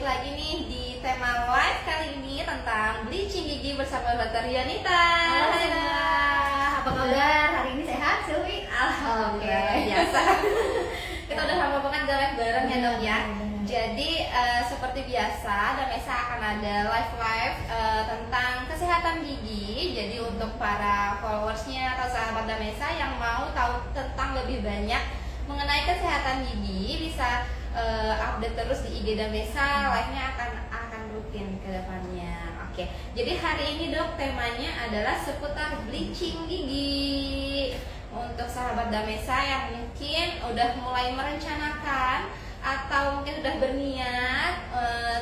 lagi nih di tema live kali ini tentang bleaching gigi bersama Dr. Yonita. Halo semua, apa kabar? Hari ini sehat, Silvi? Alhamdulillah, biasa. Kita udah lama banget gak live bareng ya dok ya. Jadi seperti biasa, Damesa akan ada live tentang kesehatan gigi. Jadi untuk para followersnya atau sahabat Damesa yang mau tahu tentang lebih banyak mengenai kesehatan gigi, bisa update terus di IG Damesa. Live-nya akan rutin ke depannya. Oke, jadi hari ini dok temanya adalah seputar bleaching gigi. Untuk sahabat Damesa yang mungkin udah mulai merencanakan atau mungkin udah berniat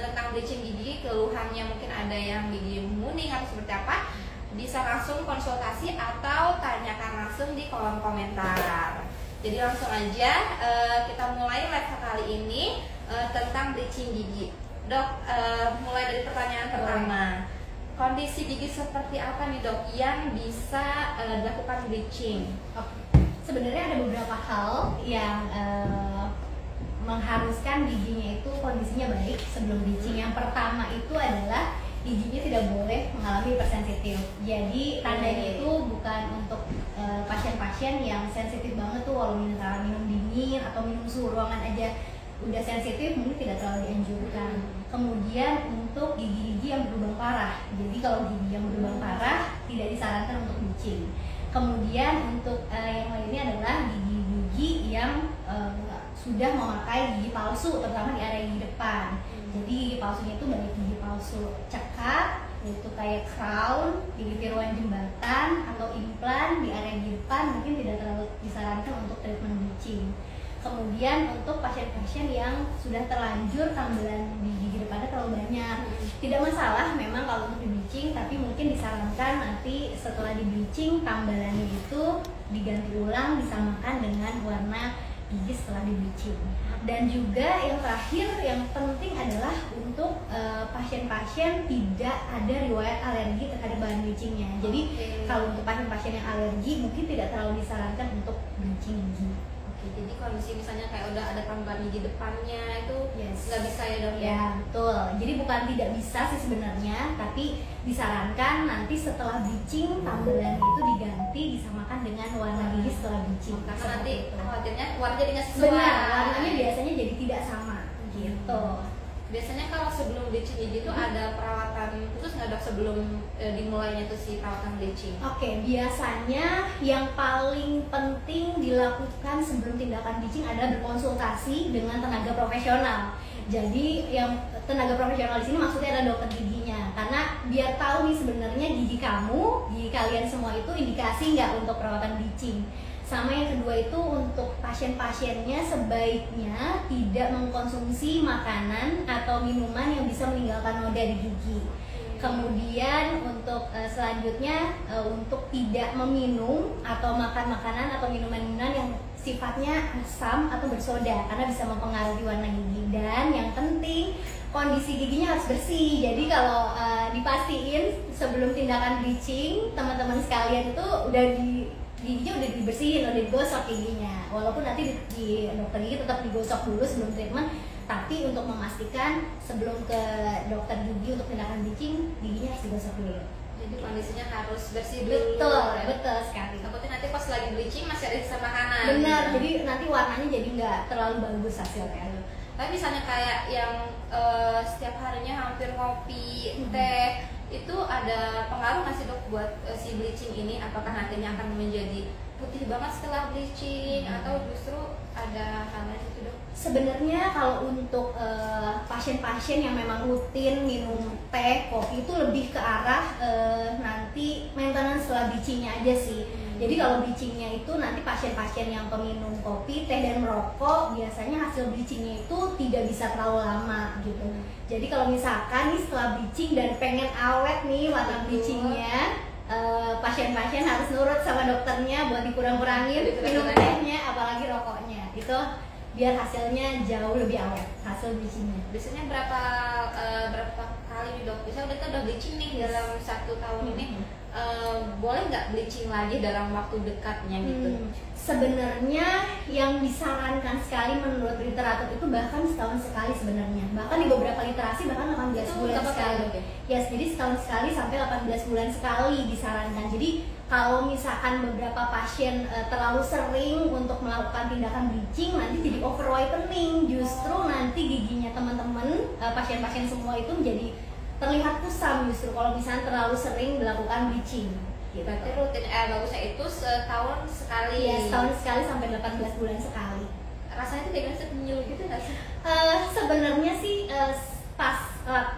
tentang bleaching gigi, keluhannya mungkin ada yang gigi muning atau seperti apa, bisa langsung konsultasi atau tanyakan langsung di kolom komentar. Jadi langsung aja kita mulai live kali ini tentang bleaching gigi. Dok, mulai dari pertanyaan pertama. Kondisi gigi seperti apa nih dok yang bisa dilakukan bleaching? Sebenarnya ada beberapa hal yang mengharuskan giginya itu kondisinya baik sebelum bleaching. Yang pertama itu adalah giginya tidak boleh mengalami hipersensitif. Jadi tandanya itu bukan untuk pasien-pasien yang sensitif banget tuh, walau misalnya minum dingin atau minum suhu ruangan aja udah sensitif, mungkin tidak terlalu dianjurkan. Kemudian untuk gigi-gigi yang berlubang parah, jadi kalau gigi yang berlubang parah tidak disarankan untuk bleaching. Kemudian untuk yang lainnya adalah gigi-gigi yang sudah memakai gigi palsu, terutama di area gigi depan. Jadi gigi palsunya itu banyak gigi palsu cekak, yaitu kayak crown, gigi tiruan jembatan, atau implan di area gigi depan, mungkin tidak terlalu disarankan untuk treatment bleaching. Kemudian untuk pasien-pasien yang sudah terlanjur tambelan di gigi depannya terlalu banyak, tidak masalah memang kalau untuk di bleaching, tapi mungkin disarankan nanti setelah di bleaching tambelannya itu diganti ulang, disamakan dengan warna gigi setelah di bleaching. Dan juga yang terakhir yang penting adalah untuk pasien-pasien tidak ada riwayat alergi terhadap bahan bleachingnya. Jadi kalau untuk pasien-pasien yang alergi mungkin tidak terlalu disarankan untuk bleaching gigi. Jadi kondisi misalnya kayak udah ada tambahan gigi depannya itu nggak bisa ya dok ya? Ya betul. Jadi bukan tidak bisa sih sebenarnya, tapi disarankan nanti setelah bleaching tambelan itu diganti, disamakan dengan warna gigi setelah bleaching. Karena nanti khawatirnya warna jadi nggak sesuai. Benar, warnanya biasanya jadi tidak sama gitu. Biasanya kalau sebelum bleaching gigi itu ada perawatan khusus nggak dok sebelum dimulainya itu si perawatan bleaching? Oke, biasanya yang paling penting dilakukan sebelum tindakan bleaching adalah berkonsultasi dengan tenaga profesional. Jadi yang tenaga profesional di sini maksudnya adalah dokter giginya, karena biar tahu nih sebenarnya gigi kamu, gigi kalian semua itu indikasi nggak untuk perawatan bleaching. Sama yang kedua itu untuk pasien-pasiennya sebaiknya tidak mengkonsumsi makanan atau minuman yang bisa meninggalkan noda di gigi. Kemudian untuk selanjutnya untuk tidak meminum atau makan makanan atau minuman-minuman yang sifatnya asam atau bersoda karena bisa mempengaruhi warna gigi. Dan yang penting kondisi giginya harus bersih. Jadi kalau dipastiin sebelum tindakan bleaching teman-teman sekalian itu giginya udah dibersihin, udah digosok giginya. Walaupun nanti di dokter gigi tetap digosok dulu sebelum treatment, tapi untuk memastikan sebelum ke dokter gigi untuk tindakan bleaching, giginya harus digosok dulu. Jadi kondisinya harus bersih dulu. Betul, ya? Betul sekali. Takutnya nanti pas lagi bleaching masih ada sisa makanan. Benar, jadi nanti warnanya jadi nggak terlalu bagus hasilnya. Tapi misalnya kayak yang setiap harinya hampir ngopi, teh, itu ada pengaruh nggak sih dok buat si bleaching ini? Apakah nantinya akan menjadi putih banget setelah bleaching atau justru ada hal lain itu dok? Sebenarnya kalau untuk pasien-pasien yang memang rutin minum teh, kopi itu lebih ke arah nanti maintenance setelah bleachingnya aja sih. Jadi kalau bleachingnya itu nanti pasien-pasien yang peminum kopi, teh, dan merokok biasanya hasil bleachingnya itu tidak bisa terlalu lama gitu. Jadi kalau misalkan nih setelah bleaching dan pengen awet nih warna bleachingnya, pasien-pasien harus nurut sama dokternya buat dikurang-kurangin minum tehnya, apalagi rokoknya. Itu biar hasilnya jauh lebih awet hasil bleachingnya. Biasanya berapa kali nih dok? Misalnya kita udah bleaching nih dalam 1 tahun ini, boleh nggak bleaching lagi dalam waktu dekatnya gitu? Sebenarnya yang disarankan sekali menurut literatur itu bahkan setahun sekali sebenarnya. Bahkan di beberapa literasi bahkan 18 bulan sekali. Yes, jadi setahun sekali sampai 18 bulan sekali disarankan. Jadi kalau misalkan beberapa pasien terlalu sering untuk melakukan tindakan bleaching, nanti jadi over whitening. Justru nanti giginya teman-teman, pasien-pasien semua itu menjadi terlihat kusam justru kalau misalnya terlalu sering dilakukan bleaching. Gitu. Berarti rutin bagusnya itu setahun sekali. Iya, setahun sekali sampai 18 bulan sekali. Rasanya tuh kayak nyilu gitu nggak sih? Sebenarnya sih pas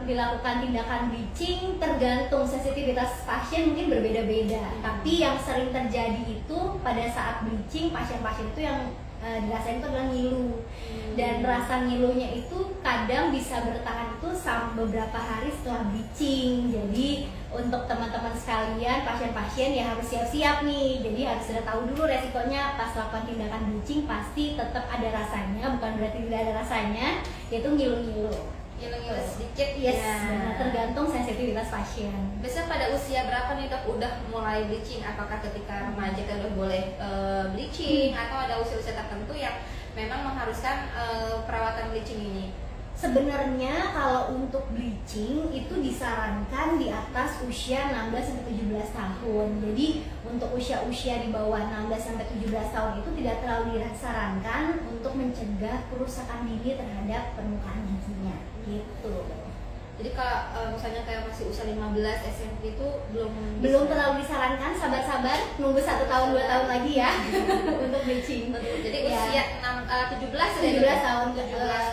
dilakukan tindakan bleaching tergantung sensitivitas pasien mungkin berbeda-beda. Tapi yang sering terjadi itu pada saat bleaching pasien-pasien itu yang dirasain itu adalah ngilu. Dan rasa ngilunya itu kadang bisa bertahan itu sampai beberapa hari setelah bleaching. Jadi untuk teman-teman sekalian, pasien-pasien ya harus siap-siap nih. Jadi harus sudah tahu dulu resikonya pas lakukan tindakan bleaching pasti tetap ada rasanya, bukan berarti tidak ada rasanya, yaitu ngilu-ngilu. Ngilu-ngilu sedikit. Yes, ya. tergantung sensitivitas pasien. Biasanya pada usia berapa nih dok udah mulai bleaching? Apakah ketika remaja kita udah boleh bleaching atau ada usia-usia tertentu yang memang mengharuskan perawatan bleaching ini? Sebenarnya kalau untuk bleaching itu disarankan di atas usia 16-17 tahun. Jadi untuk usia-usia di bawah 16-17 tahun itu tidak terlalu disarankan untuk mencegah kerusakan gigi terhadap permukaan giginya gitu. Jadi kalau misalnya kayak masih usia 15 SMP itu belum terlalu disarankan, sabar-sabar nunggu 1 tahun 2 tahun lagi ya untuk bleaching. Jadi Ya. usia 17 tahun ke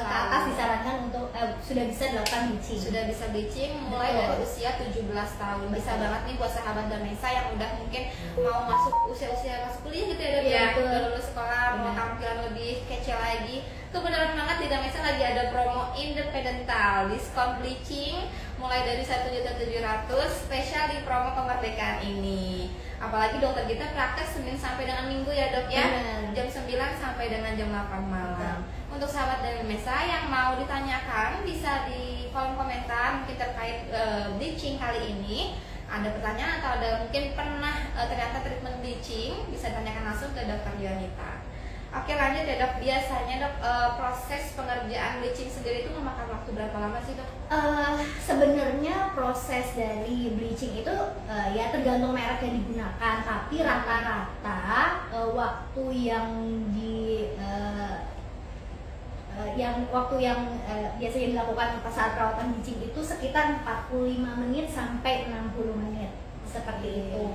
atas disarankan untuk sudah bisa dilakukan bleaching. Sudah bisa bleaching mulai dari usia 17 tahun. Bisa banget nih buat sahabat Damesa yang udah mungkin mau masuk usia-usia masuk kuliah gitu ya, Iya, udah lulus sekolah mau tampilan lebih kece lagi. Kebenaran banget di Damesa lagi ada promo Independental diskon bleaching mulai dari 1.700.000 spesial di promo kemerdekaan ini. Apalagi dokter kita praktek Senin sampai dengan Minggu ya dok ya. Jam 9 sampai dengan jam 8 malam. Untuk sahabat Damesa yang mau ditanyakan bisa di kolom komentar mungkin terkait bleaching kali ini. Ada pertanyaan atau ada mungkin pernah ternyata treatment bleaching, bisa tanyakan langsung ke dokter Yonita. Oke lanjut ya dok, biasanya dok proses pengerjaan bleaching sendiri itu memakan waktu berapa lama sih dok? Sebenarnya proses dari bleaching itu ya tergantung merek yang digunakan, tapi rata-rata waktu yang biasanya dilakukan saat perawatan bleaching itu sekitar 45 menit sampai 60 menit seperti itu.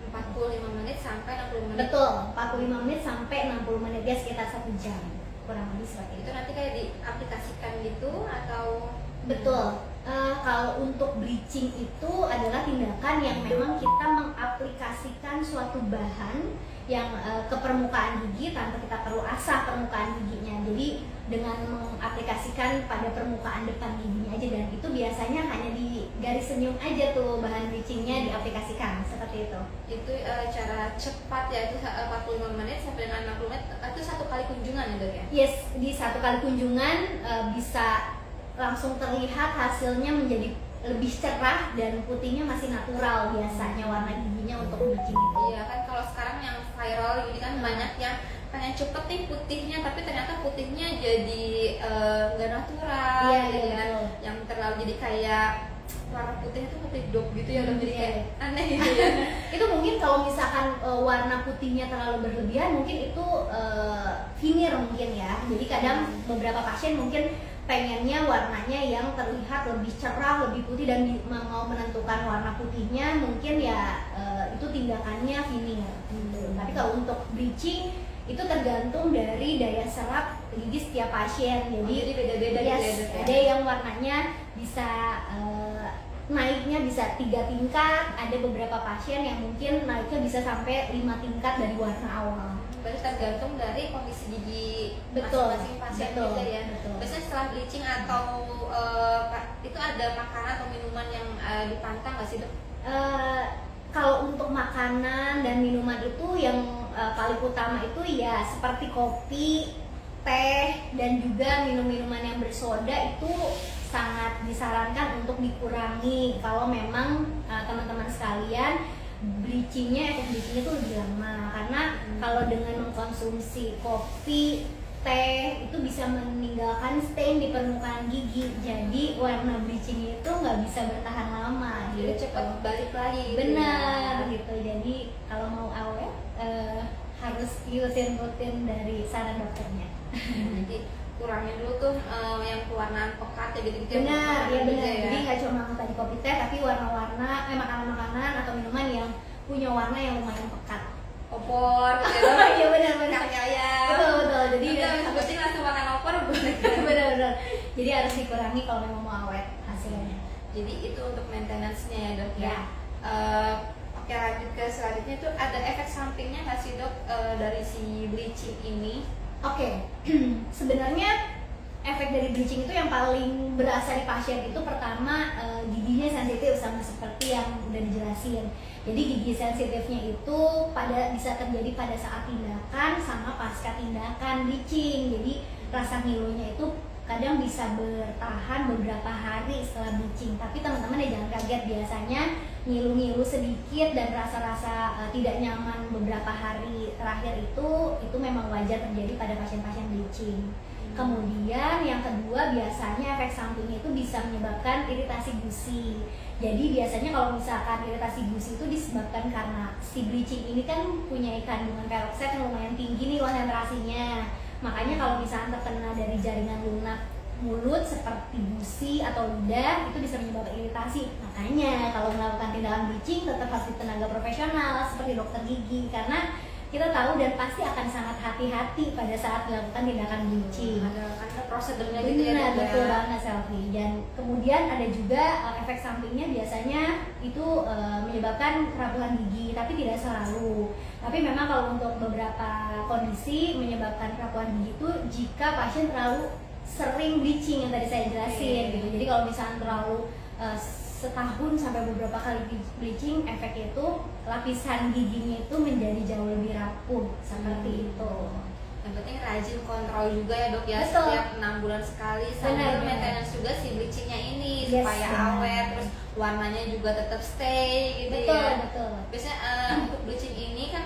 45 menit sampai 60 menit. Betul, 45 menit sampai 60 menit, ya sekitar 1 jam kurang lebih seperti itu. Nanti kayak diaplikasikan gitu atau? Betul. Kalau untuk bleaching itu adalah tindakan yang memang kita mengaplikasikan suatu bahan yang ke permukaan gigi tanpa kita perlu asah permukaan giginya. Jadi dengan mengaplikasikan pada permukaan depan giginya aja, dan itu biasanya hanya di garis senyum aja tuh bahan bleachingnya diaplikasikan seperti itu. Itu cara cepat ya, itu 45 menit sampai dengan 60 menit itu 1 kali kunjungan ya dok ya? Yes, di 1 kali kunjungan bisa langsung terlihat hasilnya menjadi lebih cerah dan putihnya masih natural biasanya warna giginya untuk bleaching itu. Iya kan, kalau sekarang yang viral ini kan banyak yang pengen cepet nih putihnya, tapi ternyata putihnya jadi nggak natural. Iya, gitu iya, kan. Yang terlalu jadi kayak warna putihnya tuh putih dop gitu ya, jadi kayak aneh gitu ya. Itu mungkin kalau misalkan warna putihnya terlalu berlebihan mungkin itu vinir mungkin ya. Jadi kadang beberapa pasien mungkin pengennya warnanya yang terlihat lebih cerah, lebih putih, dan mau menentukan warna putihnya mungkin ya itu tindakannya vinir. Tapi kalau untuk bleaching itu tergantung dari daya serap gigi setiap pasien. Jadi beda-beda. Ada yang warnanya bisa naiknya bisa 3 tingkat, ada beberapa pasien yang mungkin naiknya bisa sampai 5 tingkat dari warna awal. Berarti tergantung dari kondisi gigi masing-masing pasien juga ya. Biasanya setelah bleaching atau itu ada makanan atau minuman yang dipantang nggak sih dok? Kalau untuk makanan dan minuman itu yang paling utama itu ya seperti kopi, teh, dan juga minum-minuman yang bersoda itu sangat disarankan untuk dikurangi kalau memang teman-teman sekalian efek bleachingnya itu lebih lama, karena kalau dengan mengkonsumsi kopi, teh itu bisa meninggalkan stain di permukaan gigi, jadi warna bleaching itu nggak bisa bertahan lama, jadi gitu. cepat balik lagi. Benar gitu. Jadi kalau mau awet harus ikutin rutin dari saran dokternya. Jadi kurangin dulu tuh yang pewarnaan pekat ya gitu. Benar, ya benar. Ya. Jadi nggak cuma tadi kopi teh, tapi warna-warna makanan-makanan atau minuman yang punya warna yang lumayan pekat. Opor, gitu. Iya benar-benar. Kaki ayam. Betul. Jadi sebutin langsung makan opor. benar-benar. Jadi harus dikurangi kalau memang mau awet hasilnya. Jadi itu untuk maintenance-nya ya dok ya. Ya. Oke, lanjut ke selanjutnya itu ada efek sampingnya nggak sih dok dari si bleaching ini? Oke, sebenarnya efek dari bleaching itu yang paling berasa di pasien itu pertama giginya sensitif, sama seperti yang udah dijelasin. Jadi gigi sensitifnya itu bisa terjadi pada saat tindakan sama pasca tindakan bleaching. Jadi rasa ngilunya itu kadang bisa bertahan beberapa hari setelah bleaching. Tapi teman-teman ya jangan kaget, biasanya ngilu-ngilu sedikit dan rasa-rasa tidak nyaman beberapa hari terakhir itu memang wajar terjadi pada pasien-pasien bleaching. Kemudian yang kedua, biasanya efek sampingnya itu bisa menyebabkan iritasi gusi. Jadi biasanya kalau misalkan iritasi gusi itu disebabkan karena si bleaching ini kan punya kandungan peroksid yang lumayan tinggi nih konsentrasinya. Makanya kalau misalkan terkena dari jaringan lunak mulut seperti gusi atau lidah itu bisa menyebabkan iritasi. Makanya kalau melakukan tindakan bleaching tetap harus di tenaga profesional seperti dokter gigi, karena kita tahu dan pasti akan sangat hati-hati pada saat melakukan tindakan bleaching. Ada prosedurnya gitu ya. Benar, betul banget Selfie. Dan kemudian ada juga efek sampingnya biasanya itu menyebabkan kerapuhan gigi, tapi tidak selalu. Tapi memang kalau untuk beberapa kondisi menyebabkan kerapuhan gigi itu jika pasien terlalu sering bleaching yang tadi saya jelasin gitu. Jadi kalau misalnya terlalu setahun sampai beberapa kali bleaching, efeknya itu lapisan giginya itu menjadi jauh lebih rapuh seperti itu. Yang penting rajin kontrol juga ya dok ya. Betul. Setiap 6 bulan sekali sambil maintenance juga si bleachingnya ini supaya awet, terus warnanya juga tetap stay gitu. Betul, ya. betul. Biasanya untuk bleaching ini kan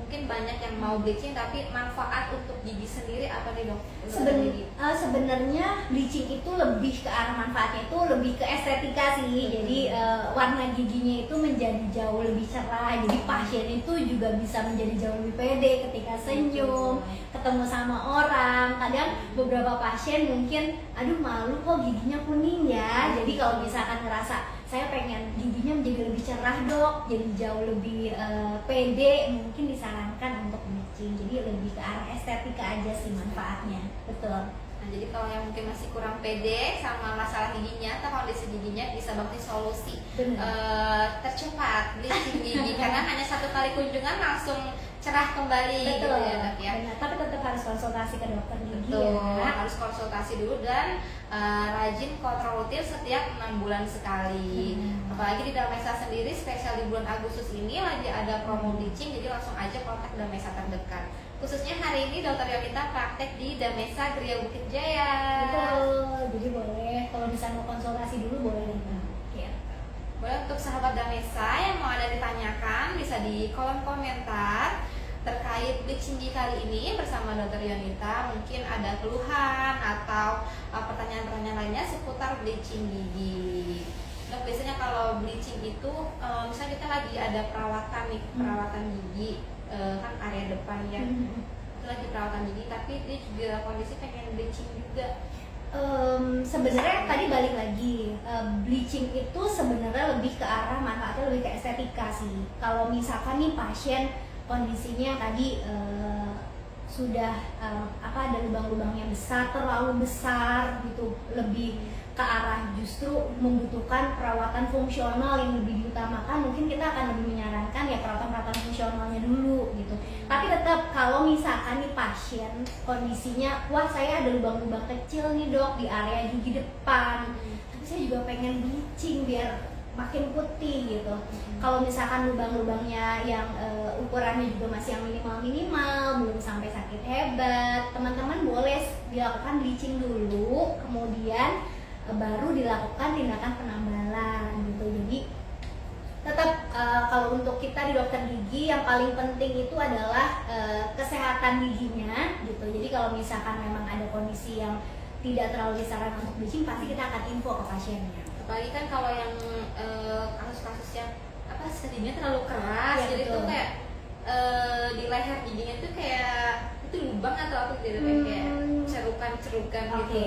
mungkin banyak yang mau bleaching, tapi manfaat untuk gigi sendiri apa nih dok? Sebenarnya bleaching itu lebih ke arah manfaatnya itu lebih ke estetika sih. Jadi warna giginya itu menjadi jauh lebih cerah. Jadi pasien itu juga bisa menjadi jauh lebih pede ketika senyum, ketemu sama orang. Kadang beberapa pasien mungkin, aduh malu kok giginya kuning ya. Jadi kalau misalkan ngerasa saya pengen giginya menjadi lebih cerah dok, jadi jauh lebih pede, mungkin disarankan untuk bleaching. Jadi lebih ke arah estetika aja sih manfaatnya. Betul. Nah, jadi kalau yang mungkin masih kurang pede sama masalah giginya atau kondisi giginya, bisa banget solusi tercepat bleaching gigi karena hanya 1 kali kunjungan langsung cerah kembali. Betul, gitu ya dok ya. Benar. Tapi tetap harus konsultasi ke dokter gigi. Betul, ya. harus konsultasi dulu dan rajin kontrol rutin setiap 6 bulan sekali. Apalagi di Damesa sendiri, spesial di bulan Agustus ini lagi ada promo bleaching, jadi langsung aja kontak Damesa terdekat. Khususnya hari ini Dokter Yonita praktek di Damesa Gria Bukit Jaya. Betul, jadi boleh kalau bisa mau konsultasi dulu boleh. Ya. Boleh untuk sahabat Damesa yang mau ada ditanyakan bisa di kolom komentar terkait bleaching gigi kali ini bersama Dokter Yonita. Mungkin ada keluhan atau pertanyaan-pertanyaan lainnya seputar bleaching gigi. Dok, biasanya kalau bleaching itu misalnya kita lagi ada perawatan nih, perawatan gigi kan area depan ya, itu lagi perawatan gigi tapi dia juga kondisi pengen bleaching juga. Sebenarnya tadi balik lagi, bleaching itu sebenarnya lebih ke arah manfaatnya lebih ke estetika sih. Kalau misalkan nih pasien kondisinya tadi sudah ada lubang-lubangnya besar, terlalu besar gitu, lebih ke arah justru membutuhkan perawatan fungsional yang lebih diutamakan, mungkin kita akan lebih menyarankan ya perawatan fungsionalnya dulu gitu. Tapi tetap kalau misalkan nih pasien kondisinya, wah saya ada lubang-lubang kecil nih dok di area gigi depan, tapi saya juga pengen bleaching biar makin putih gitu. Kalau misalkan lubang-lubangnya yang ukurannya juga masih yang minimal, belum sampai sakit hebat, teman-teman boleh dilakukan bleaching dulu, kemudian baru dilakukan tindakan penambalan gitu. Jadi tetap kalau untuk kita di dokter gigi yang paling penting itu adalah kesehatan giginya gitu. Jadi kalau misalkan memang ada kondisi yang tidak terlalu disarankan untuk bleaching, pasti kita akan info ke pasiennya. Apalagi kan kalau yang kasus-kasus yang apa giginya terlalu keras, Ya, jadi betul. tuh kayak di leher giginya tuh kayak itu lubang atau apa gitu, kayak cerukan-cerukan gitu. Oke.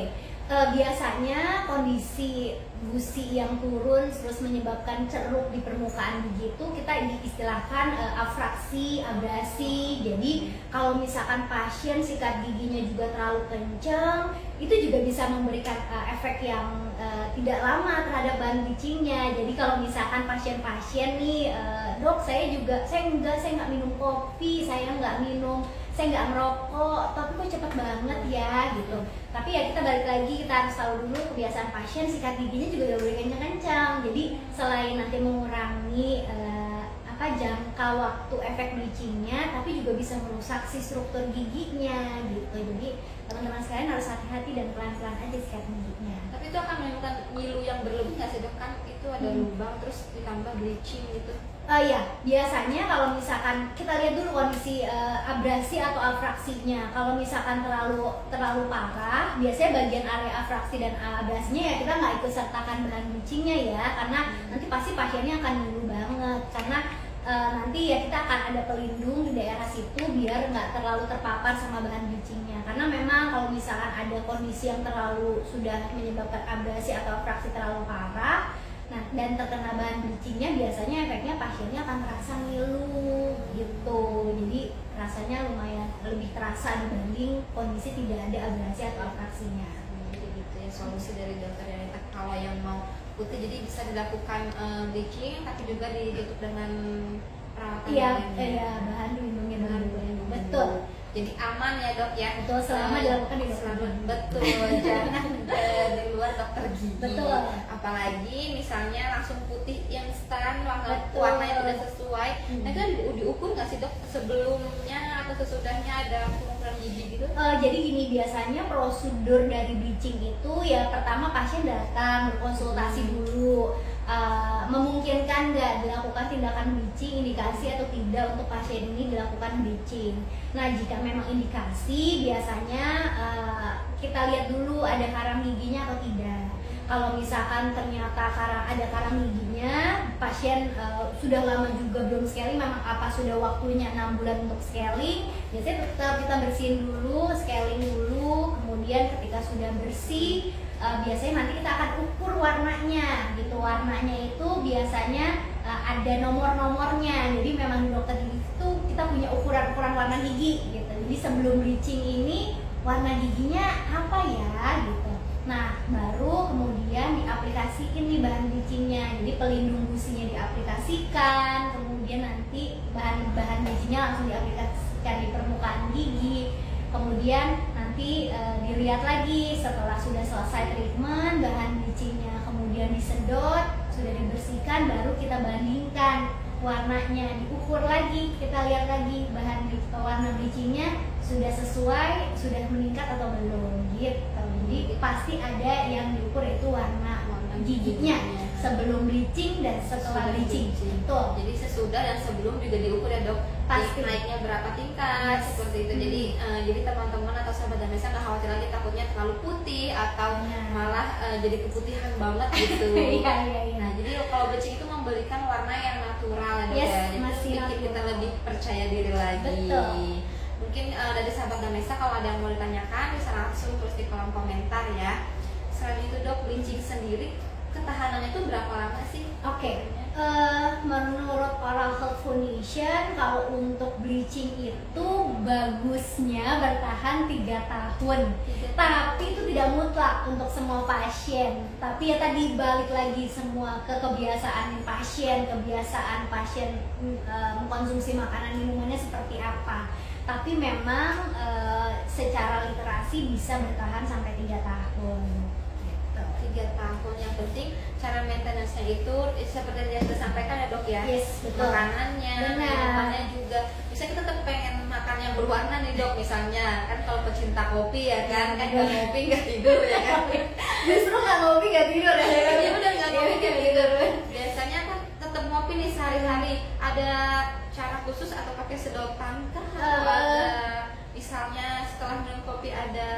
Biasanya kondisi gusi yang turun terus menyebabkan ceruk di permukaan gigi itu kita istilahkan afraksi, abrasi. Jadi kalau misalkan pasien sikat giginya juga terlalu kencang, itu juga bisa memberikan efek yang tidak lama terhadap bahan bleachingnya. Jadi kalau misalkan pasien-pasien nih, dok saya nggak minum kopi, saya nggak merokok, tapi kok cepet banget ya gitu. Tapi ya kita balik lagi, kita harus tahu dulu kebiasaan pasien sikat giginya juga gak boleh kencang-kencang. Jadi selain nanti mengurangi jangka waktu efek bleachingnya, tapi juga bisa merusak si struktur giginya gitu. Jadi teman-teman sekalian harus hati-hati dan pelan-pelan aja sikat giginya. Tapi itu akan menimbulkan ngilu yang berlebih nggak sih dok? Kan itu ada lubang terus ditambah bleaching gitu. Ya, biasanya kalau misalkan kita lihat dulu kondisi abrasi atau afraksinya. Kalau misalkan terlalu parah, biasanya bagian area afraksi dan abrasinya ya kita nggak ikut sertakan bahan bleachingnya ya, karena nanti pasti pasiennya akan ngilu banget. Karena nanti ya kita akan ada pelindung di daerah situ biar nggak terlalu terpapar sama bahan bleachingnya. Karena memang kalau misalkan ada kondisi yang sudah menyebabkan abrasi atau afraksi terlalu parah, nah dan terkena bahan bleachingnya, biasanya efeknya pasiennya akan terasa ngilu gitu. Jadi rasanya lumayan lebih terasa dibanding kondisi tidak ada abrasi atau afraksinya. Jadi gitu ya solusi dari dokter Yanita. Kalau yang mau putih jadi bisa dilakukan bleaching, tapi juga ditutup dengan perawatan bahan pelindungnya dulu. Betul. Jadi aman ya dok ya. Betul, selama dilakukan di dokter gigi. Betul, jangan di luar dokter gigi. Betul. Apalagi misalnya langsung putih yang instan, Betul. warna yang udah sesuai. Nah itu diukur nggak sih dok sebelumnya atau sesudahnya ada pengukuran gigi gitu? Jadi gini, biasanya prosedur dari bleaching itu ya pertama pasien datang berkonsultasi dulu, memungkinkan nggak dilakukan tindakan bleaching, indikasi atau tidak untuk pasien ini dilakukan bleaching. Nah jika memang indikasi, biasanya kita lihat dulu ada karang giginya atau tidak. Kalau misalkan ternyata ada karang giginya, pasien sudah lama juga belum scaling, memang apa sudah waktunya 6 bulan untuk scaling, biasanya tetap kita bersihin dulu, scaling dulu, kemudian ketika sudah bersih, biasanya nanti kita akan ukur warnanya gitu. Warnanya itu biasanya ada nomor-nomornya. Jadi memang di dokter gigi itu kita punya ukuran-ukuran warna gigi gitu. Jadi sebelum bleaching ini warna giginya apa ya gitu. Nah baru kemudian diaplikasiin nih bahan bleachingnya. Jadi pelindung gusinya diaplikasikan, kemudian nanti bahan bleachingnya langsung diaplikasikan di permukaan gigi. Kemudian nanti dilihat lagi setelah sudah selesai treatment, bahan bleachingnya kemudian disedot, sudah dibersihkan, baru kita bandingkan warnanya, diukur lagi, kita lihat lagi warna bleachingnya sudah sesuai, sudah meningkat atau belum gitu. Jadi pasti ada yang diukur itu warna giginya sebelum bleaching dan setelah bleaching. Betul. Jadi sesudah dan sebelum juga diukur ya dok. Pasti. Naiknya berapa tingkat seperti itu. Jadi teman-teman atau sahabat Damesa nggak khawatir lagi takutnya terlalu putih atau malah jadi keputihan banget gitu. Iya. Nah jadi kalau bleaching itu memberikan warna yang natural ya dok ya. Jadi masih bikin kita lebih percaya diri lagi. Betul. Mungkin dari sahabat Damesa kalau ada yang mau ditanyakan bisa langsung tulis di kolom komentar ya. Selain itu dok, bleaching sendiri ketahanannya itu berapa lama sih? Oke. Menurut Oral Health Foundation, kalau untuk bleaching itu bagusnya bertahan 3 tahun. Tapi itu tidak mutlak untuk semua pasien. Tapi ya tadi balik lagi semua ke kebiasaan pasien mengkonsumsi makanan minumannya seperti apa. Tapi memang secara literasi bisa bertahan sampai 3 tahun. 3 tahun. Yang penting cara maintenance-nya itu seperti yang sudah sampaikan ya dok ya. Yes, betul. Makanannya, minumannya juga. Bisa kita tetap pengen makan yang berwarna nih dok, misalnya kan kalau pecinta kopi ya kan, kalau ngopi nggak tidur ya kan. Justru nggak ngopi ada.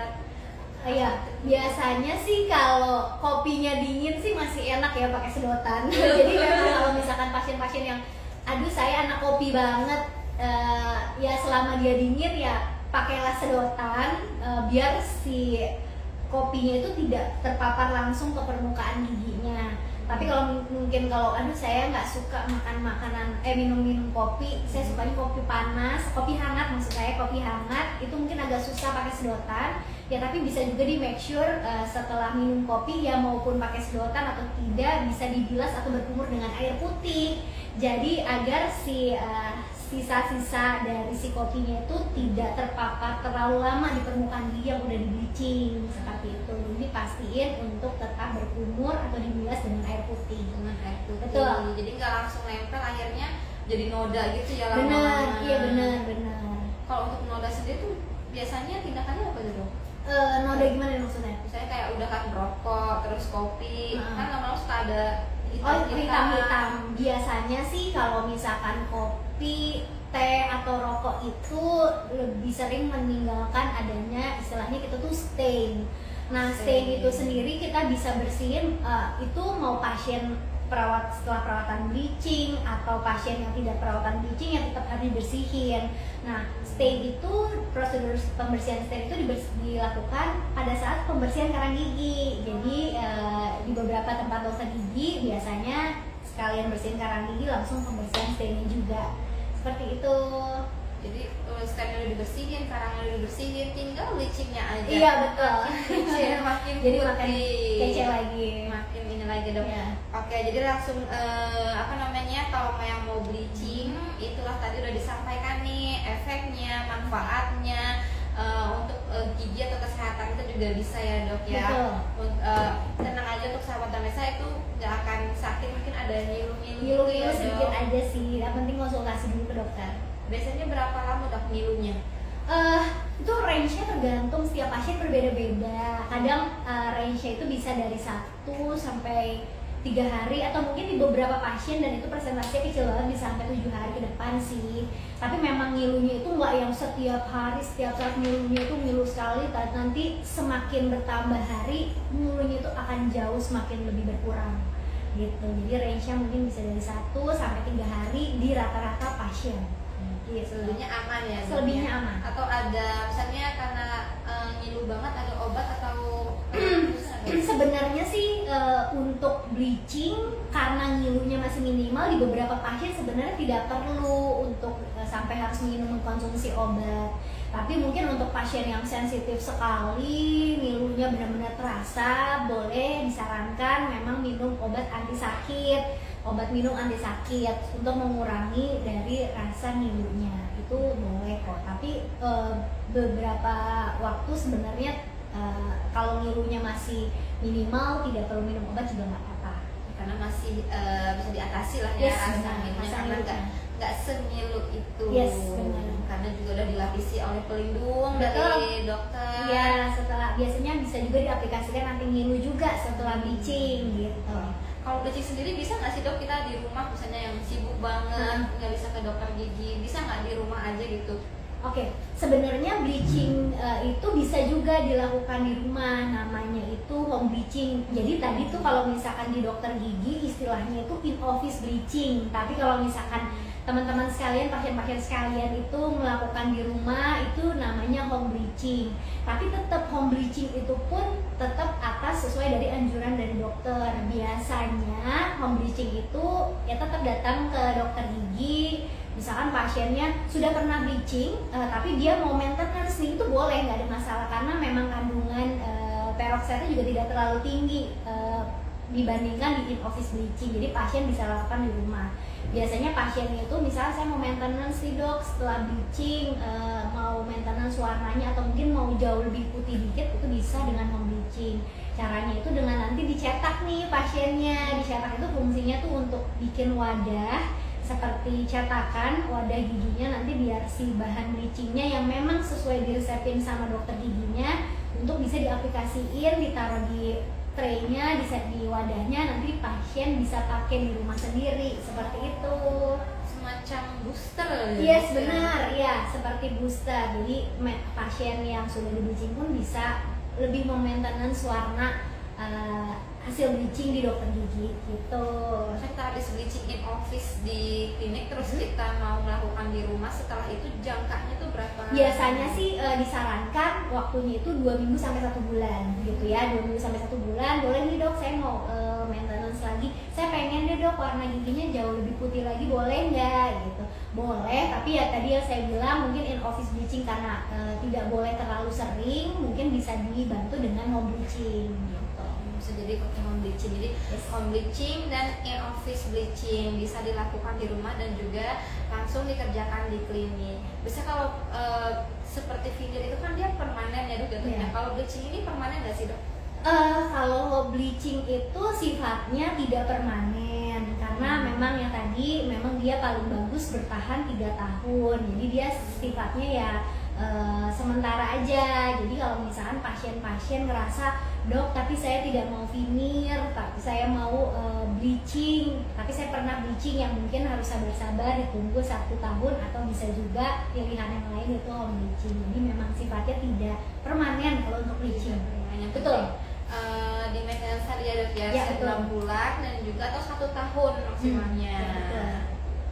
Iya, biasanya sih kalau kopinya dingin sih masih enak ya pakai sedotan. Jadi memang kalau misalkan pasien-pasien yang aduh saya anak kopi banget, ya selama dia dingin ya pakailah sedotan, biar si kopinya itu tidak terpapar langsung ke permukaan giginya. Tapi kalau mungkin kalau aduh saya nggak suka makan makanan minum kopi, saya sukanya kopi panas, kopi hangat maksud saya, kopi hangat itu mungkin agak susah pakai sedotan ya, tapi bisa juga di make sure setelah minum kopi ya maupun pakai sedotan atau tidak bisa dibilas atau berkumur dengan air putih, jadi agar si sisa-sisa dari si kopinya itu tidak terpapar terlalu lama di permukaan gigi yang udah di bleaching seperti itu. Jadi pastiin untuk tetap berkumur atau dibilas dengan air putih. Dengan air putih. Betul. Jadi nggak langsung nempel, akhirnya jadi noda gitu ya lama-lama. Benar, iya benar. Kalau untuk noda sendiri tuh biasanya tindakannya apa tuh, Dok? Noda gimana maksudnya? Misalnya kayak udah kan rokok, terus kopi, kan lama-lama suka ada hitam-hitam. Biasanya sih kalau misalkan kopi, teh atau rokok itu lebih sering meninggalkan adanya istilahnya kita tuh stain. Nah, stain itu sendiri kita bisa bersihin itu mau pasien setelah perawatan bleaching atau pasien yang tidak perawatan bleaching yang tetap harus dibersihin. Nah, stain itu prosedur pembersihan stain itu dilakukan pada saat pembersihan karang gigi. Jadi di beberapa tempat dokter gigi biasanya sekalian bersihin karang gigi langsung pembersihan stainnya juga. Seperti itu. Jadi stainnya udah dibersihin, karangnya udah dibersihin, tinggal bleachingnya aja. Iya betul. Makin jadi putih. makin kece lagi. Makin ini lagi dong. Ya. Oke, jadi langsung kalau yang mau bleaching, itulah tadi udah disampaikan nih efeknya, manfaatnya untuk gigi atau kesehatan itu juga bisa ya dok ya. Tenang aja untuk sahabat Damesa itu nggak akan sakit, mungkin ada ngilu ya, sedikit aja sih. Yang penting konsultasi dulu ke dokter. Biasanya berapa lama dok ngilunya? Itu range-nya tergantung setiap pasien berbeda-beda. Kadang range-nya itu bisa dari 1 sampai 3 hari atau mungkin di beberapa pasien dan itu presentasinya kecil banget bisa sampai 7 hari ke depan sih. Tapi memang ngilunya itu nggak yang setiap hari, setiap saat ngilunya itu ngilu sekali. Nanti semakin bertambah hari ngilunya itu akan jauh semakin lebih berkurang gitu. Jadi range-nya mungkin bisa dari 1 sampai 3 hari di rata-rata pasien. Selebihnya aman ya? Selebihnya aman. Atau ada misalnya karena ngilu banget ada obat atau sebenarnya sih untuk bleaching karena ngilunya masih minimal di beberapa pasien sebenarnya tidak perlu untuk sampai harus minum mengkonsumsi obat. Tapi mungkin untuk pasien yang sensitif sekali, ngilunya benar-benar terasa, boleh disarankan memang minum obat anti sakit, obat minum anti sakit untuk mengurangi dari rasa ngilunya. Itu boleh kok. Tapi beberapa waktu sebenarnya kalau ngilunya masih minimal tidak perlu minum obat juga nggak apa-apa. Karena masih bisa diatasi lah ya rasa ngilunya, karena nggak sengilu itu. Yes, benar. Karena juga udah dilapisi oleh pelindung dari dokter. Iya, setelah biasanya bisa juga diaplikasikan nanti ngilu juga setelah bleaching gitu. Kalau bleaching sendiri bisa nggak sih dok, kita di rumah misalnya yang sibuk banget nggak bisa ke dokter gigi, bisa nggak di rumah aja gitu? Oke, sebenarnya bleaching itu bisa juga dilakukan di rumah, namanya itu home bleaching. Jadi tadi tuh kalau misalkan di dokter gigi istilahnya itu in office bleaching. Tapi kalau misalkan teman-teman sekalian, pasien-pasien sekalian itu melakukan di rumah itu namanya home bleaching. Tapi tetap home bleaching itu pun tetap atas sesuai dari anjuran dari dokter. Biasanya home bleaching itu ya tetap datang ke dokter gigi. Misalkan pasiennya sudah pernah bleaching, tapi dia mau maintenance nih, itu boleh, nggak ada masalah karena memang kandungan peroksida juga tidak terlalu tinggi dibandingkan di in-office bleaching. Jadi pasien bisa lakukan di rumah. Biasanya pasiennya itu misalnya saya mau maintenance nih dok setelah bleaching, mau maintenance warnanya atau mungkin mau jauh lebih putih dikit, itu bisa dengan home bleaching. Caranya itu dengan nanti dicetak nih pasiennya. Dicetak itu fungsinya tuh untuk bikin wadah seperti cetakan wadah giginya, nanti biar si bahan bleachingnya yang memang sesuai diresepin sama dokter giginya untuk bisa diaplikasiin, ditaruh di traynya, di wadahnya, nanti pasien bisa pakai di rumah sendiri seperti itu. Semacam semacam booster. Yes, benar, ya seperti booster. Jadi pasien yang sudah di bleaching pun bisa lebih memaintenance warna hasil bleaching di dokter gigi gitu. Kita habis bleaching in office di klinik, terus kita mau melakukan di rumah, setelah itu jangkanya tuh berapa? Biasanya sih disarankan waktunya itu 2 minggu sampai 1 bulan gitu ya. 2 minggu sampai 1 bulan. Boleh nih dok, saya mau maintenance lagi. Saya pengen deh dok warna giginya jauh lebih putih lagi, boleh nggak gitu? Boleh, tapi ya tadi yang saya bilang mungkin in office bleaching karena tidak boleh terlalu sering, mungkin bisa dibantu dengan home bleaching gitu. Bisa jadi pakai home bleaching. Jadi home bleaching dan in office bleaching bisa dilakukan di rumah dan juga langsung dikerjakan di klinik. Bisa kalau seperti filler itu kan dia permanen ya dok jatuhnya. Kalau bleaching ini permanen nggak sih dok? Kalau bleaching itu sifatnya tidak permanen karena memang yang tadi memang dia paling bagus bertahan 3 tahun. Jadi dia sifatnya ya sementara aja. Jadi kalau misalkan pasien-pasien ngerasa dok tapi saya tidak mau veneer, tapi saya mau bleaching, tapi saya pernah bleaching yang mungkin harus sabar-sabar ditunggu 1 tahun, atau bisa juga pilihan yang lain itu home bleaching. Jadi memang sifatnya tidak permanen kalau untuk bleaching. Betul. Di maintenance tadi ya dok ya, Ya, 6 bulan dan juga atau 1 tahun maksimalnya.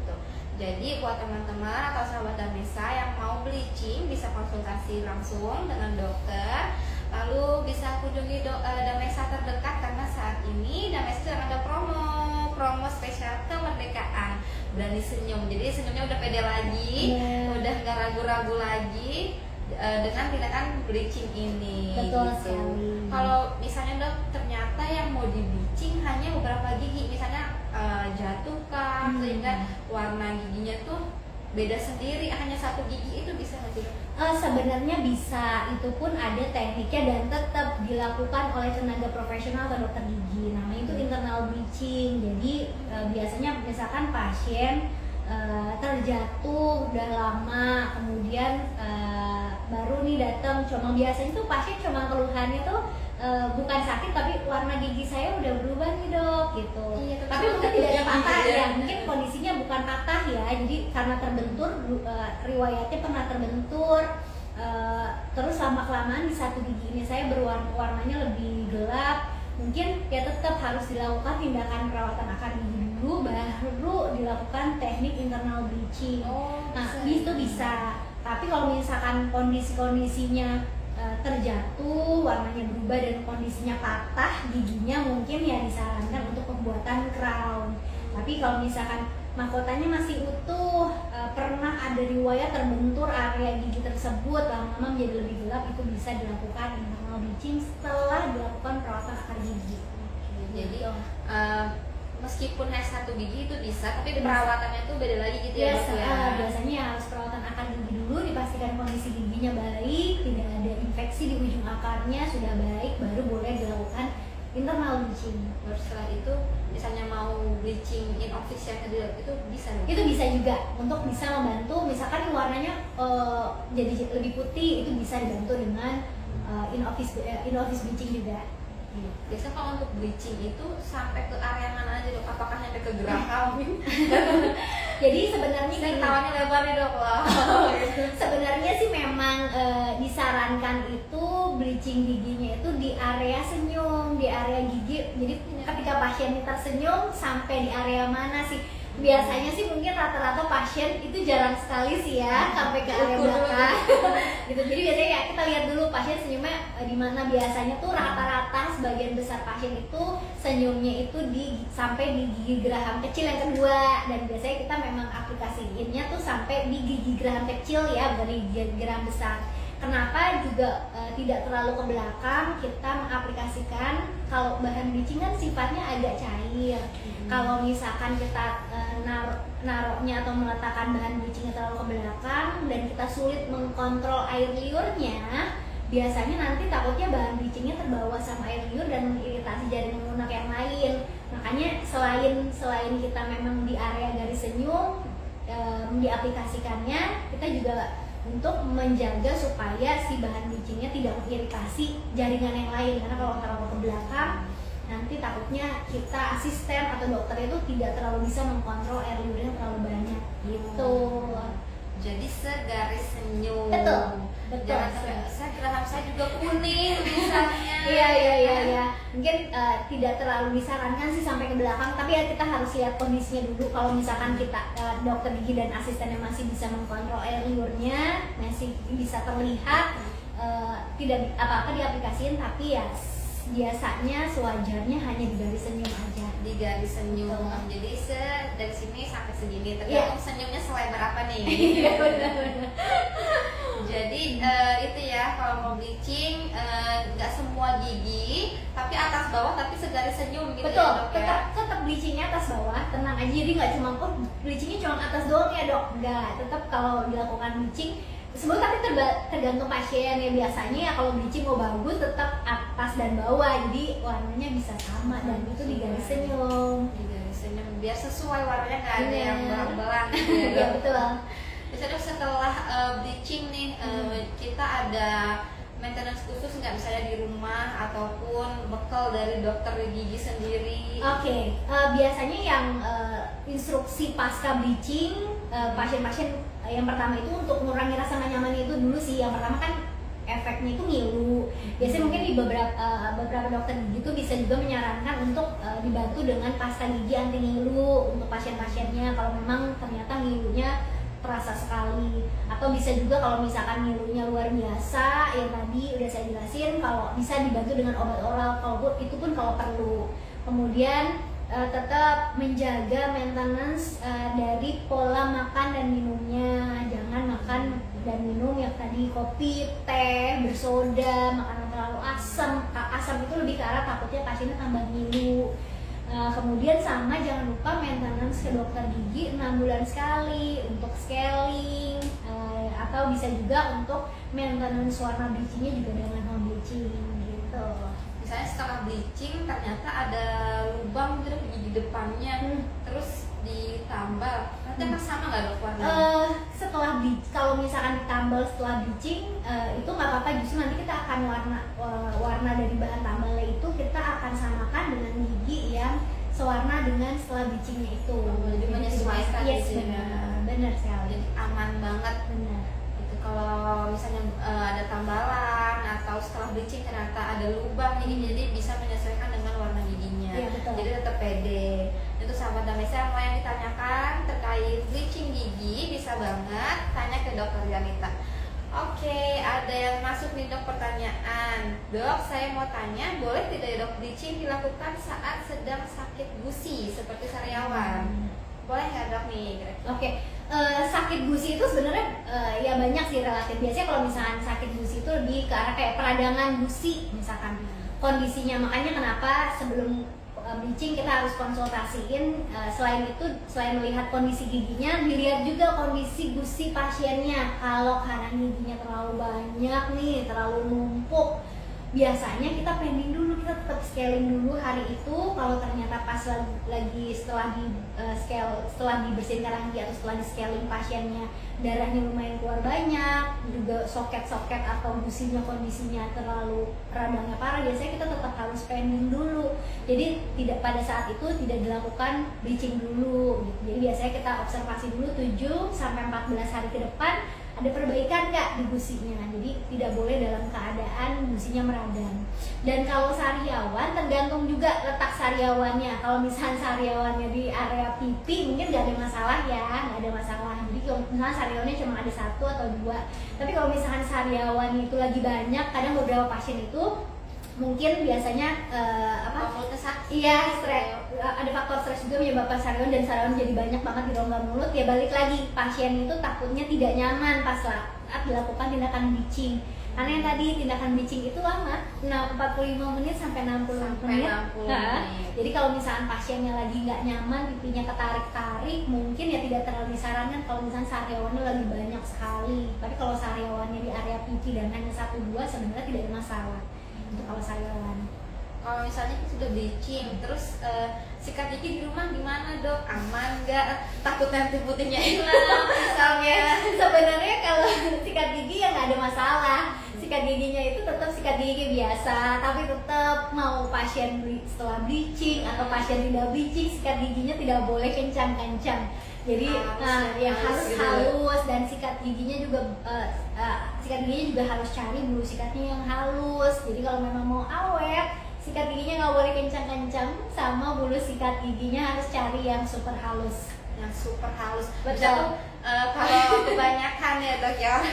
Betul. Jadi buat teman-teman atau sahabat Damesa yang mau bleaching bisa konsultasi langsung dengan dokter. Lalu bisa kunjungi Damesa terdekat karena saat ini Damesa sedang ada promo spesial kemerdekaan. Berani senyum, jadi senyumnya udah pede lagi, udah nggak ragu-ragu lagi dengan tindakan bleaching ini. Betul gitu. sekali. Kalau misalnya dok ternyata yang mau di bleaching hanya beberapa gigi, misalnya jatuh kah, sehingga warna giginya tuh beda sendiri, hanya 1 gigi, itu bisa nggak sih dok? Sebenarnya bisa, itu pun ada tekniknya dan tetap dilakukan oleh tenaga profesional atau dokter gigi. Namanya itu internal bleaching. Jadi biasanya misalkan pasien terjatuh udah lama, kemudian baru nih datang, cuma biasanya tuh pasien cuma keluhannya tuh bukan sakit tapi warna gigi saya udah berubah nih dok gitu. Iya, tapi mungkin tidak ada patah ya, mungkin kondisinya bukan patah ya, jadi karena terbentur, riwayatnya pernah terbentur, terus lama-kelamaan di 1 gigi ini saya warnanya lebih gelap, mungkin ya tetap harus dilakukan tindakan perawatan akar gigi dulu, baru dilakukan teknik internal bleaching. Nah itu bisa. Tapi kalau misalkan kondisinya terjatuh, warnanya berubah dan kondisinya patah giginya, mungkin ya disarankan untuk pembuatan crown. Tapi kalau misalkan mahkotanya masih utuh, pernah ada riwayat terbentur area gigi tersebut, lama-lama menjadi lebih gelap, itu bisa dilakukan internal bleaching setelah dilakukan perawatan akar gigi. Jadi meskipun hanya 1 gigi itu bisa, tapi perawatannya itu beda lagi gitu ya dok ya? Biasanya harus perawatan akar gigi dulu, dipastikan kondisi giginya baik, tidak ada infeksi di ujung akarnya, sudah baik, baru boleh dilakukan internal bleaching. Terus setelah itu misalnya mau bleaching in office yang kedua itu bisa dong? Itu bisa juga untuk bisa membantu, misalkan warnanya jadi lebih putih, itu bisa dibantu dengan in office bleaching juga. Biasanya kalau untuk bleaching itu sampai ke area mana aja dok? Apakah sampai ke geraham? Jadi sebenarnya tawannya lebar nih dok lah. Sebenarnya sih memang disarankan itu bleaching giginya itu di area senyum, di area gigi. Jadi ketika pasien ini tersenyum sampai di area mana sih? Biasanya sih mungkin rata-rata pasien itu jarang sekali sih ya sampai ke area belakang gitu. Jadi biasanya ya kita lihat dulu pasien senyumnya di mana. Biasanya tuh rata-rata sebagian besar pasien itu senyumnya itu sampai di gigi geraham kecil yang kedua, dan biasanya kita memang aplikasiinnya tuh sampai di gigi geraham kecil ya, bukan di gigi geraham besar. Kenapa juga tidak terlalu ke belakang, kita mengaplikasikan kalau bahan bleaching kan sifatnya agak cair. Kalau misalkan kita naruhnya atau meletakkan bahan bleachingnya terlalu ke belakang dan kita sulit mengkontrol air liurnya, biasanya nanti takutnya bahan bleachingnya terbawa sama air liur dan mengiritasi jaringan lunak yang lain. Makanya selain kita memang di area garis senyum diaplikasikannya, kita juga untuk menjaga supaya si bahan bleachingnya tidak mengiritasi jaringan yang lain, karena kalau terlalu ke belakang nanti jadi takutnya kita asisten atau dokter itu tidak terlalu bisa mengkontrol air liurnya terlalu banyak gitu. Jadi segaris senyum. Betul. Jangan sampai saya geraham saya juga kuning misalnya. Iya. Mungkin tidak terlalu disarankan sih sampai ke belakang, tapi ya kita harus lihat kondisinya dulu. Kalau misalkan kita dokter gigi dan asistennya masih bisa mengkontrol air liurnya, masih bisa terlihat, tidak apa-apa diaplikasiin, tapi ya biasanya sewajarnya hanya di garis senyum aja. Di garis senyum. Jadi dari sini sampai segini tergantung senyumnya selebar apa nih. Iya benar. Jadi itu ya, kalau mau bleaching nggak semua gigi, tapi atas bawah tapi segaris senyum gitu. Betul, ya, Dok, tetap bleachingnya atas bawah, tenang aja. Jadi nggak cuma bleachingnya cuma atas doang ya dok, nggak. Tetap kalau dilakukan bleaching semua, tapi tergantung pasien ya. Biasanya ya kalau bleaching mau bagus tetap atas dan bawah, jadi warnanya bisa sama dan itu di garis senyum. Di garis senyum biar sesuai warnanya, nggak ada yang belang-belang gitu ya. Iya betul. Biasanya setelah bleaching nih kita ada maintenance khusus nggak, misalnya di rumah ataupun bekal dari dokter gigi sendiri? Oke, biasanya yang instruksi pasca bleaching pasien-pasien yang pertama itu untuk mengurangi rasa nggak nyaman itu dulu sih. Yang pertama kan efeknya itu ngilu. Biasanya mungkin di beberapa dokter gigi itu bisa juga menyarankan untuk dibantu dengan pasta gigi anti ngilu untuk pasien-pasiennya kalau memang ternyata ngilunya terasa sekali. Atau bisa juga kalau misalkan ngilunya luar biasa, yang tadi udah saya jelasin, kalau bisa dibantu dengan obat oral kalau itu pun kalau perlu. Kemudian tetap menjaga maintenance dari pola makan dan minumnya. Jangan makan dan minum yang tadi kopi, teh, bersoda, makanan terlalu asam. Asam itu lebih ke arah takutnya pasiennya tambah ngilu. Kemudian sama jangan lupa maintenance ke dokter gigi 6 bulan sekali untuk scaling, atau bisa juga untuk maintenance warna bleachingnya juga dengan home bleaching gitu. Misalnya setelah bleaching ternyata ada lubang gitu di gigi depannya, terus ditambal, nanti akan sama nggak dok warnanya? Setelah kalau misalkan ditambal setelah bleaching itu nggak apa-apa, justru nanti kita akan warna dari bahan tambalnya itu kita akan samakan dengan gigi yang sewarna dengan setelah bleachingnya itu. Jadi menyesuaikan. Yes, benar sekali. Jadi aman banget. Benar. Itu kalau misalnya ada tambalan atau setelah bleaching ternyata ada lubang nih, jadi bisa menyesuaikan dengan warna giginya. Iya, betul. Jadi tetap pede. Itu sahabat Damesa, mau yang ditanyakan terkait bleaching gigi bisa banget tanya ke dokter Janita. Oke, ada yang masuk nih dok pertanyaan. Dok, saya mau tanya, boleh tidak ya dok bleaching dilakukan saat sedang sakit gusi seperti sariawan? Boleh nggak dok nih? Oke, sakit gusi itu sebenarnya ya banyak sih relatif. Biasanya kalau misalkan sakit gusi itu lebih ke arah kayak peradangan gusi misalkan kondisinya. Makanya kenapa sebelum bleaching kita harus konsultasiin, selain itu, selain melihat kondisi giginya, dilihat juga kondisi gusi pasiennya. Kalau karang giginya terlalu banyak nih, terlalu numpuk, biasanya kita pending dulu, kita tetap scaling dulu hari itu. Kalau ternyata pas lagi setelah dibersihin karang gigi atau setelah di scaling pasiennya darahnya lumayan keluar banyak, juga soket-soket atau gusinya kondisinya terlalu radangnya parah, biasanya kita tetap harus pending dulu. Jadi tidak, pada saat itu tidak dilakukan bleaching dulu gitu. Jadi biasanya kita observasi dulu 7 sampai 14 hari ke depan ada perbaikan nggak di gusinya. Jadi tidak boleh dalam keadaan gusinya meradang. Dan kalau sariawan tergantung juga letak sariawannya. Kalau misalnya sariawannya di area pipi mungkin nggak ada masalah ya, nggak ada masalah. Jadi kalau misalnya sariawannya cuma ada 1 atau 2. Tapi kalau misalnya sariawan itu lagi banyak, kadang beberapa pasien itu mungkin biasanya ada faktor stres juga menyebabkan sariawan, dan sariawan jadi banyak banget di rongga mulut. Ya balik lagi, pasien itu takutnya tidak nyaman pas saat dilakukan tindakan bleaching. Karena yang tadi tindakan bleaching itu lama, 45 menit sampai 60 menit. Jadi kalau misalnya pasiennya lagi nggak nyaman, pipinya ketarik-tarik, mungkin ya tidak terlalu disarankan kalau misalnya sariawannya lagi banyak sekali. Tapi kalau sariawannya di area pipi dan hanya 1-2 sebenarnya tidak ada masalah untuk kalau sariawan. Kalau misalnya sudah bleaching, terus sikat gigi di rumah gimana dok? Aman nggak? Takut nanti putihnya hilang misalnya. Sebenarnya kalau sikat gigi ya nggak ada masalah. sikat giginya itu tetap sikat gigi biasa, tapi tetap mau pasien setelah bleaching atau pasien tidak bleaching, sikat giginya tidak boleh kencang-kencang. Jadi harus gitu halus, dan sikat giginya juga harus cari bulu sikatnya yang halus. Jadi kalau memang mau awet, sikat giginya nggak boleh kencang-kencang, sama bulu sikat giginya harus cari yang super halus. Yang super halus. Betul. Bisa tuh kalau kebanyakan ya dok ya,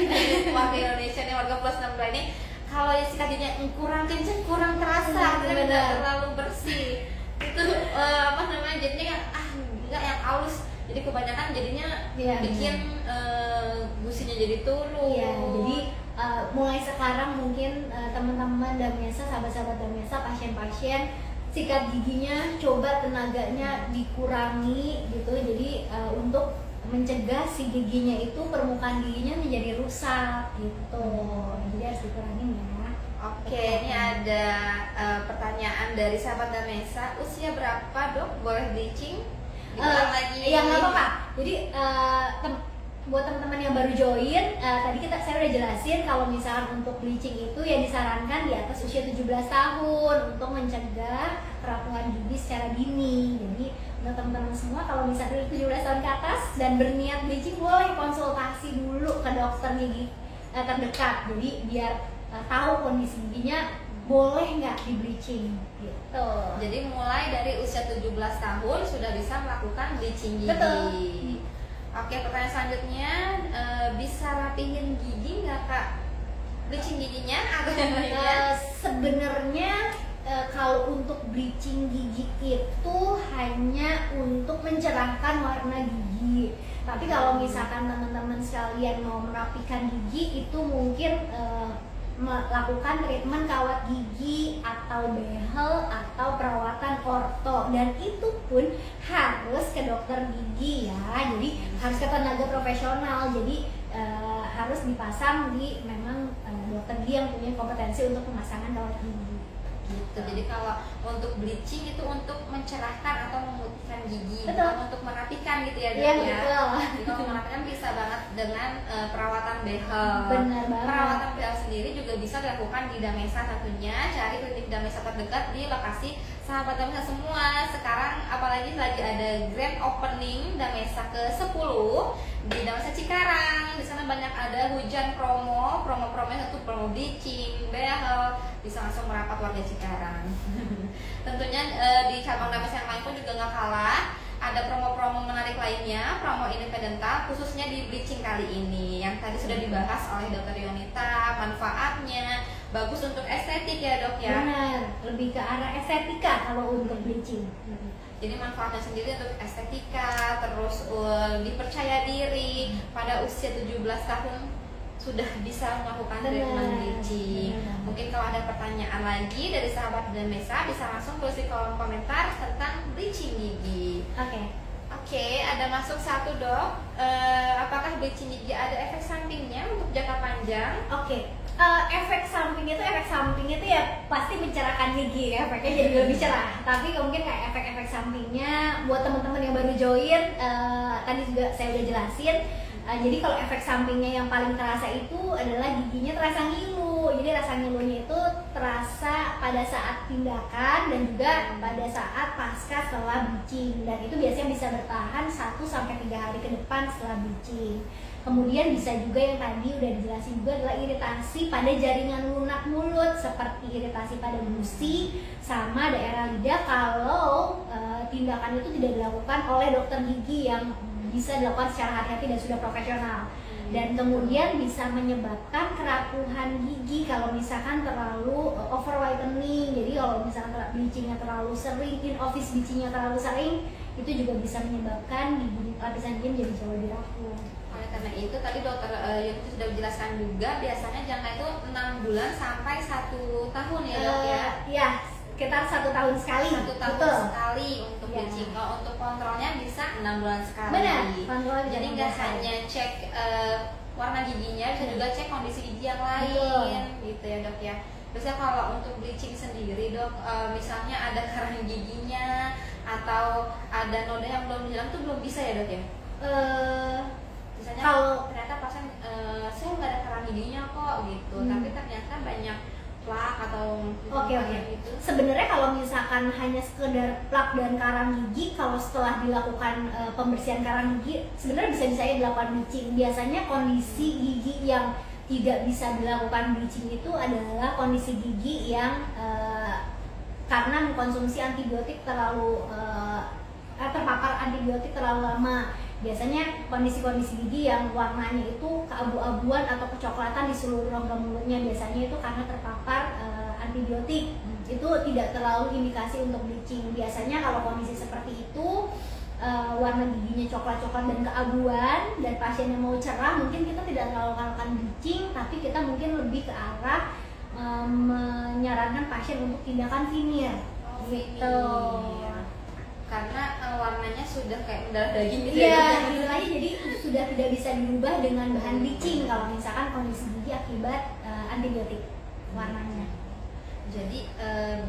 warga Indonesia nih, warga plus 62 ini, kalau ya sikat giginya kurang kencang, kurang terasa, tidak terlalu bersih, itu jadinya enggak yang halus. Jadi kebanyakan jadinya bikin gusinya jadi turun. Iya, jadi mulai sekarang mungkin teman-teman Damesa, sahabat-sahabat Damesa, pasien-pasien, sikat giginya coba tenaganya dikurangi gitu. Jadi untuk mencegah si giginya itu, permukaan giginya menjadi rusak gitu. Jadi harus dikurangin ya. Oke, ini ada pertanyaan dari sahabat Damesa. Usia berapa dok boleh bleaching? Lagi. Ya nggak apa-apa. Jadi buat teman-teman yang baru join, tadi saya udah jelasin kalau misalkan untuk bleaching itu ya disarankan di atas usia 17 tahun untuk mencegah kerapuhan gigi secara dini. Jadi untuk teman-teman semua, kalau misalnya 17 tahun ke atas dan berniat bleaching, boleh konsultasi dulu ke dokter gigi terdekat. Jadi biar tahu kondisi giginya boleh nggak di bleaching gitu. Jadi mulai dari usia 17 tahun sudah bisa melakukan bleaching gigi. Betul. Oke, pertanyaan selanjutnya, bisa rapihin gigi nggak kak? Bleaching giginya atau yang lainnya? Sebenarnya kalau untuk bleaching gigi itu hanya untuk mencerahkan warna gigi. Tapi kalau misalkan teman-teman sekalian mau merapikan gigi, itu mungkin melakukan treatment kawat gigi atau behel atau perawatan orto, dan itu pun harus ke dokter gigi ya. Jadi harus ke tenaga profesional. Jadi harus dipasang di memang dokter gigi yang punya kompetensi untuk pemasangan kawat gigi. Gitu. Jadi kalau untuk bleaching itu untuk mencerahkan atau memutihkan gigi, betul, bukan untuk merapikan gitu ya dok ya. Betul. Jadi kalau merapikan bisa banget dengan perawatan behel. Benar banget. Perawatan behel sendiri juga bisa dilakukan di Damesa tentunya. Cari klinik Damesa terdekat di lokasi sahabat Damesa semua. Sekarang apalagi lagi ada grand opening Damesa ke-10 di Damesa Cikarang. Di sana banyak ada hujan promo-promonya, satu promo bleaching, behel, bisa langsung merapat warga Cikarang. Tentunya di cabang Damesa yang lain pun juga nggak kalah. Ada promo-promo menarik lainnya, promo Independental khususnya di bleaching kali ini yang tadi sudah dibahas oleh Dr. Yonita. Manfaatnya bagus untuk estetik ya dok ya. Benar, lebih ke arah estetika kalau untuk bleaching. Jadi manfaatnya sendiri untuk estetika, terus dipercaya diri pada usia 17 tahun sudah bisa melakukan treatment bleaching. Mungkin kalau ada pertanyaan lagi dari sahabat Damesa bisa langsung tulis di kolom komentar tentang bleaching gigi. Oke, ada masuk satu dok. Apakah bleaching gigi ada efek sampingnya untuk jangka panjang? Efek samping itu ya pasti mencerahkan gigi, efeknya jadi lebih cerah. Tapi mungkin kayak efek-efek sampingnya buat teman-teman yang baru join, tadi juga saya udah jelasin. Jadi kalau efek sampingnya yang paling terasa itu adalah giginya terasa ngilu. Jadi rasa ngilunya itu terasa pada saat tindakan dan juga pada saat pasca setelah bleaching. Dan itu biasanya bisa bertahan 1-3 hari ke depan setelah bleaching. Kemudian bisa juga yang tadi udah dijelasin juga adalah iritasi pada jaringan lunak mulut, seperti iritasi pada gusi sama daerah lidah kalau tindakan itu tidak dilakukan oleh dokter gigi yang bisa dilakukan secara hati-hati dan sudah profesional. Dan kemudian bisa menyebabkan kerapuhan gigi kalau misalkan terlalu over whitening. Jadi kalau misalkan bleachingnya terlalu sering, in office bleachingnya terlalu sering, itu juga bisa menyebabkan gigi lapisan gigi menjadi jauh lebih rapuh. Oleh karena itu tadi dokter Yunita sudah menjelaskan juga biasanya jangka itu 6 bulan sampai 1 tahun ya dok ya? Ya, sekitar 1 tahun sekali. 1 tahun sekali untuk bleaching. Kalau untuk kontrolnya bisa 6 bulan sekali. Benar, kontrolnya. Jadi nggak hanya cek warna giginya, bisa juga cek kondisi gigi yang lain. Gitu ya dok ya. Biasanya kalau untuk bleaching sendiri dok, misalnya ada karang giginya atau ada noda yang belum hilang, itu belum bisa ya dok ya? Misalnya Kalau ternyata pasien saya nggak ada karang giginya kok gitu, tapi ternyata banyak plak atau Oke. gitu. Sebenarnya kalau misalkan hanya sekedar plak dan karang gigi, kalau setelah dilakukan pembersihan karang gigi, sebenarnya bisa-bisa ya dilakukan bleaching. Biasanya kondisi gigi yang tidak bisa dilakukan bleaching itu adalah kondisi gigi yang karena mengkonsumsi antibiotik terlalu terpapar antibiotik terlalu lama. Biasanya kondisi-kondisi gigi yang warnanya itu keabu-abuan atau kecoklatan di seluruh rongga mulutnya, biasanya itu karena terpapar antibiotik. Itu tidak terlalu indikasi untuk bleaching. Biasanya kalau kondisi seperti itu warna giginya coklat-coklat dan keabuan dan pasiennya mau cerah, mungkin kita tidak terlalu melakukan bleaching, tapi kita mungkin lebih ke arah menyarankan pasien untuk tindakan veneer. Gitu. Karena warnanya sudah kayak mendarah daging gitu. Iya, gitu aja, jadi sudah tidak bisa dirubah dengan bahan bleaching kalau misalkan kondisi gigi akibat antibiotik warnanya. Jadi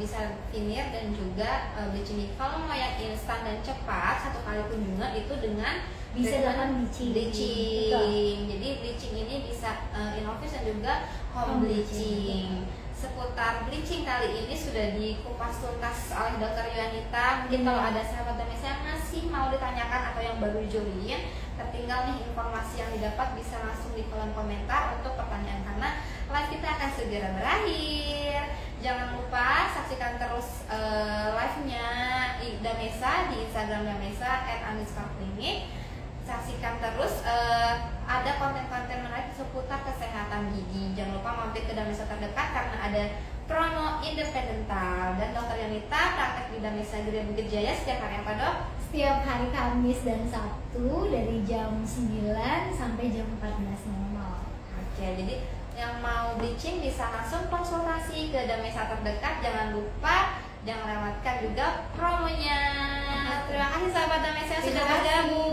bisa veneer dan juga bleaching. Kalau mau yang instan dan cepat, satu kali kunjungan itu dengan Bisa dilakukan bleaching. Jadi bleaching ini bisa in office dan juga home bleaching. Seputar bleaching kali ini sudah dikupas tuntas oleh Dr. Yuanita. Mungkin kalau ada sahabat Damesa yang masih mau ditanyakan atau yang baru join, tertinggal nih informasi yang didapat, bisa langsung di kolom komentar untuk pertanyaan karena live kita akan segera berakhir. Jangan lupa saksikan terus live-nya Damesa di Instagram Damesa @andiskaclinic. Saksikan terus ada konten-konten menarik seputar kesehatan gigi. Jangan lupa mampir ke Damesa terdekat karena ada promo independental. Dan Dr. Yuanita praktek di Damesa Gria Bukit Jaya setiap hari apa dok? Setiap hari Kamis dan Sabtu dari jam 9 sampai jam 14.00. Oke, jadi yang mau bleaching bisa langsung konsultasi ke Damesa terdekat. Jangan lupa, jangan lewatkan juga promonya. Terima kasih sahabat Damesa yang sudah bergabung.